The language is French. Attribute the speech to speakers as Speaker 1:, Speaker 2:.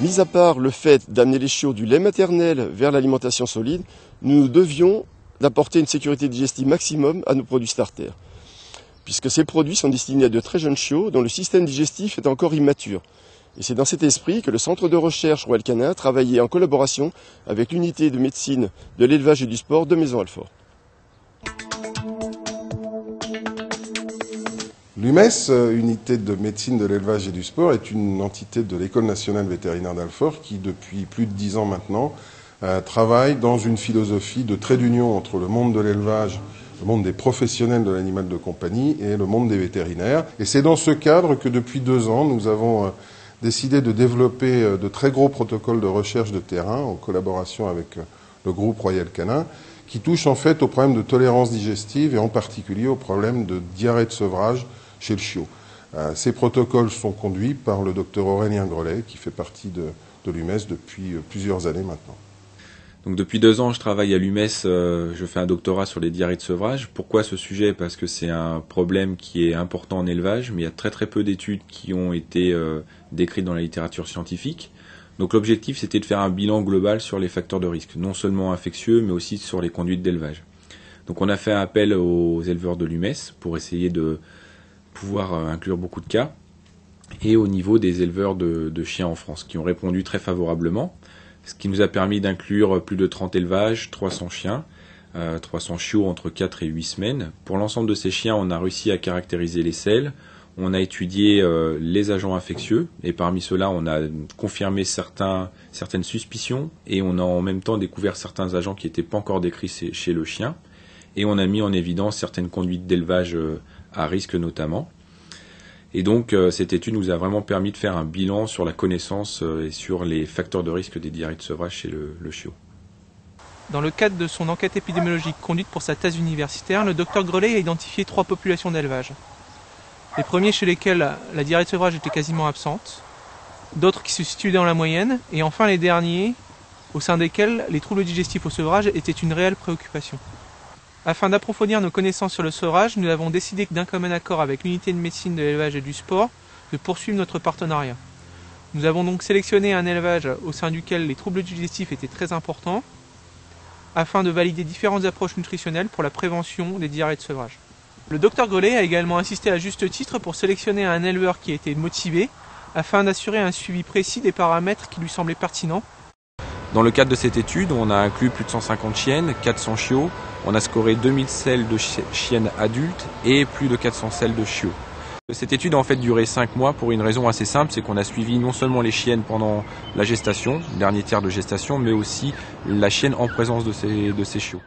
Speaker 1: Mis à part le fait d'amener les chiots du lait maternel vers l'alimentation solide, nous devions d'apporter une sécurité digestive maximum à nos produits starter, puisque ces produits sont destinés à de très jeunes chiots dont le système digestif est encore immature. Et c'est dans cet esprit que le Centre de recherche Royal Canin travaillait en collaboration avec l'unité de médecine de l'élevage et du sport de Maisons-Alfort.
Speaker 2: L'UMES, unité de médecine de l'élevage et du sport, est une entité de l'École nationale vétérinaire d'Alfort qui, depuis plus de 10 ans maintenant, travaille dans une philosophie de trait d'union entre le monde de l'élevage, le monde des professionnels de l'animal de compagnie et le monde des vétérinaires. Et c'est dans ce cadre que depuis 2 ans, nous avons décidé de développer de très gros protocoles de recherche de terrain en collaboration avec le groupe Royal Canin, qui touchent en fait aux problèmes de tolérance digestive et en particulier aux problèmes de diarrhée de sevrage chez le chiot. Ces protocoles sont conduits par le docteur Aurélien Grelet, qui fait partie de l'UMES depuis plusieurs années maintenant.
Speaker 3: Donc depuis 2 ans, je travaille à l'UMES, je fais un doctorat sur les diarrhées de sevrage. Pourquoi ce sujet? Parce que c'est un problème qui est important en élevage, mais il y a très peu d'études qui ont été décrites dans la littérature scientifique. Donc l'objectif, c'était de faire un bilan global sur les facteurs de risque, non seulement infectieux, mais aussi sur les conduites d'élevage. Donc on a fait appel aux éleveurs de l'UMES pour essayer de pouvoir inclure beaucoup de cas, et au niveau des éleveurs de chiens en France, qui ont répondu très favorablement, ce qui nous a permis d'inclure plus de 30 élevages, 300 chiens, 300 chiots entre 4 et 8 semaines. Pour l'ensemble de ces chiens, on a réussi à caractériser les selles, on a étudié les agents infectieux, et parmi ceux-là, on a confirmé certaines suspicions, et on a en même temps découvert certains agents qui n'étaient pas encore décrits chez le chien, et on a mis en évidence certaines conduites d'élevage à risque notamment. Et donc cette étude nous a vraiment permis de faire un bilan sur la connaissance et sur les facteurs de risque des diarrhées de sevrage chez le chiot.
Speaker 4: Dans le cadre de son enquête épidémiologique conduite pour sa thèse universitaire, le docteur Grelet a identifié 3 populations d'élevage. Les premiers chez lesquels la diarrhée de sevrage était quasiment absente, d'autres qui se situaient dans la moyenne, et enfin les derniers au sein desquels les troubles digestifs au sevrage étaient une réelle préoccupation. Afin d'approfondir nos connaissances sur le sevrage, nous avons décidé d'un commun accord avec l'unité de médecine de l'élevage et du sport de poursuivre notre partenariat. Nous avons donc sélectionné un élevage au sein duquel les troubles digestifs étaient très importants, afin de valider différentes approches nutritionnelles pour la prévention des diarrhées de sevrage. Le docteur Grelet a également insisté à juste titre pour sélectionner un éleveur qui a été motivé, afin d'assurer un suivi précis des paramètres qui lui semblaient pertinents.
Speaker 3: Dans le cadre de cette étude, on a inclus plus de 150 chiennes, 400 chiots, on a scoré 2000 selles de chiennes adultes et plus de 400 selles de chiots. Cette étude a en fait duré 5 mois pour une raison assez simple, c'est qu'on a suivi non seulement les chiennes pendant la gestation, le dernier tiers de gestation, mais aussi la chienne en présence de ces chiots.